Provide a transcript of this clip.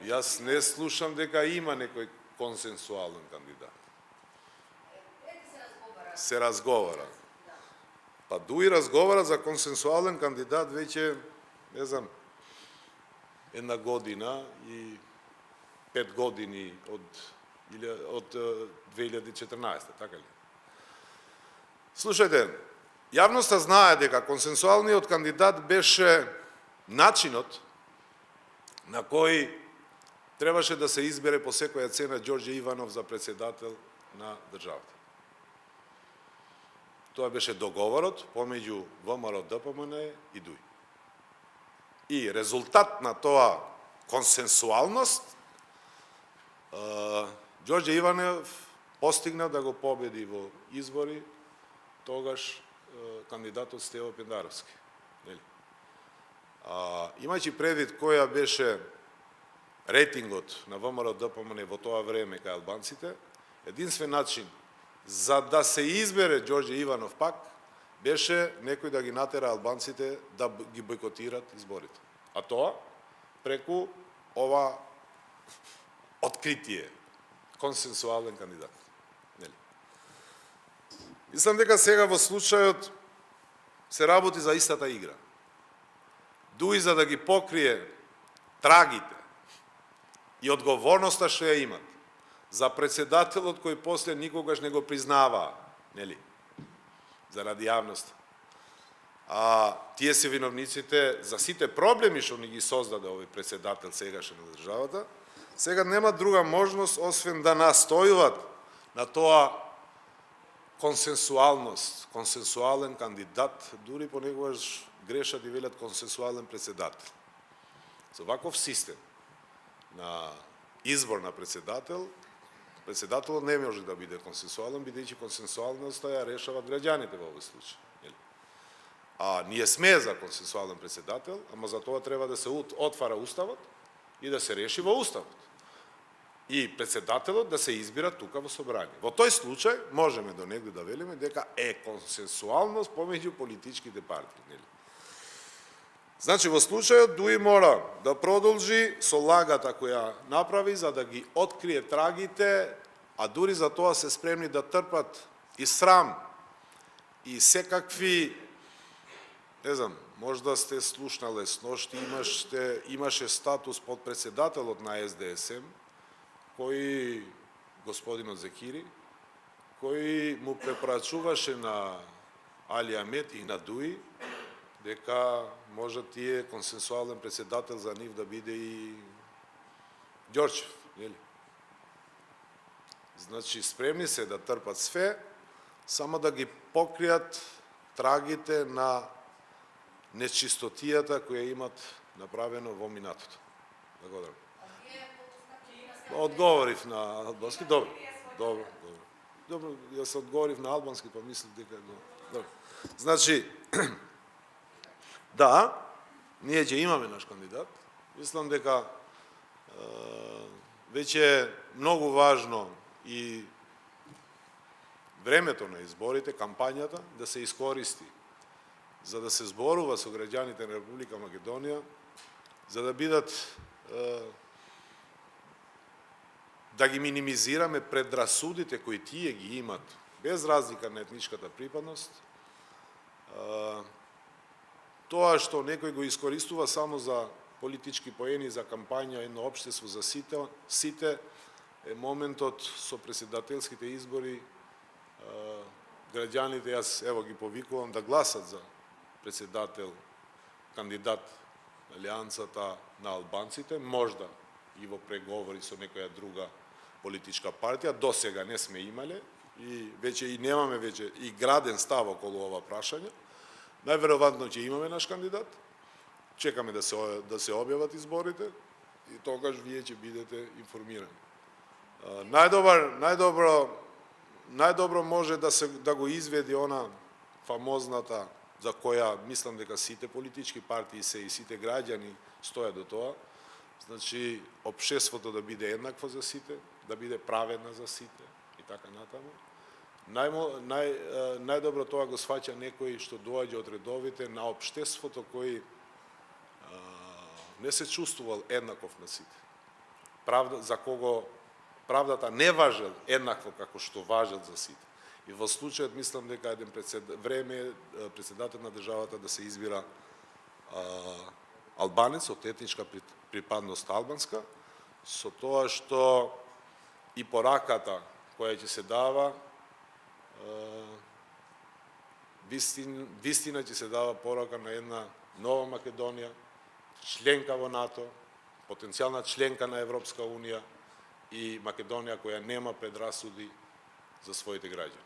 Јас не слушам дека има некој консенсуален кандидат. Се разговара. Па дуи разговара за консенсуален кандидат веќе, не знам, 1 година и 5 години од 2014, така ли? Слушајте, јавноста знае дека консенсуалниот кандидат беше начинот на кој требаше да се избере по секоја цена Ѓорѓе Иванов за председател на државата. Тоа беше договорот помеѓу ВМРО, ДПМН и ДУИ. И резултат на тоа консенсуалност, Ѓорѓе Иванов постигна да го победи во избори тогаш кандидатот Стево Пендаровски. Имајќи предвид која беше рейтингот на ВМРО ДПМН во тоа време кај албанците, единствен начин за да се избере Ѓорѓе Иванов пак, беше некој да ги натера албанците да ги бойкотират изборите. А тоа преку ова откритие, консенсуален кандидат. Мислам дека сега во случајот се работи за истата игра. Дуи за да ги покрие трагите и одговорноста што ја имат за председателот кој после никогаш не го признаваа, нели? Заради јавност. Тие се виновниците за сите проблеми што ни ги создаде овој председател сегашен на државата. Сега нема друга можност освен да настојуват на тоа консенсуалност, консенсуален кандидат, дури понекогаш грешат и велат консенсуален председател. Со ваков систем на избор на председател, председателот не може да биде консенсуален, бидејќи консенсуалноста ја решават граѓаните во овој случај. Ние сме за консенсуален председател, ама за тоа треба да се отвара уставот и да се реши во уставот. И председателот да се избира тука во собрание. Во тој случај можеме до негде да велиме дека е консенсуалност помеѓу политичките партии, нели? Значи во случајот ДУИ мора да продолжи со лагата која направи за да ги открие трагите, а дури за тоа се спремни да трпат и срам и секакви, не знам, можда сте слушнале сношти, имаше статус подпредседателот на СДСМ, кој господинот Зекири, кој му препорачуваше на Али Амет и на ДУИ дека може тие консенсуален председател за нив да биде и Ѓорчев, нели? Значи спремни се да трпат све, само да ги покријат трагите на нечистотијата која имат направено во минатото. Благодарам. Одговорив на албански, добро. Јас одговорив на албански, па мислив дека добро. Значи, да, ние ќе имаме наш кандидат. Мислам дека веќе е многу важно и времето на изборите, кампањата, да се искористи за да се зборува со граѓаните на Република Македонија, за да бидат да ги минимизираме предрасудите кои тие ги имат, без разлика на етничката припадност, тоа што некој го искористува само за политички поени, за кампања, едно општество за сите, е моментот со председателските избори, граѓаните, јас ево ги повикувам да гласат за председател, кандидат на Алијансата на албанците, можда и во преговори со некоја друга политичка партија, до сега не сме имале и веќе и немаме веќе и граден став околу ова прашање. Најверојатно ќе имаме наш кандидат. Чекаме да се објават изборите и тогаш вие ќе бидете информирани. Најдобро може да го изведи она фамозната за која мислам дека сите политички партии се и сите граѓани стојат до тоа. Значи, општеството да биде еднакво за сите, да биде праведна за сите и така натаму. Најдобро тоа го сваќа некој што доаѓа од редовите на општеството кој не се чувствувал еднаков на сите. за кого правдата не важел еднакво како што важел за сите. И во случајот мислам дека време е председател на државата да се избира албанец од етничка припадност албанска, со тоа што и пораката која ќе се дава, вистина ќе се дава порака на една нова Македонија, членка во НАТО, потенцијална членка на Европска Унија и Македонија која нема предрасуди за своите граѓани.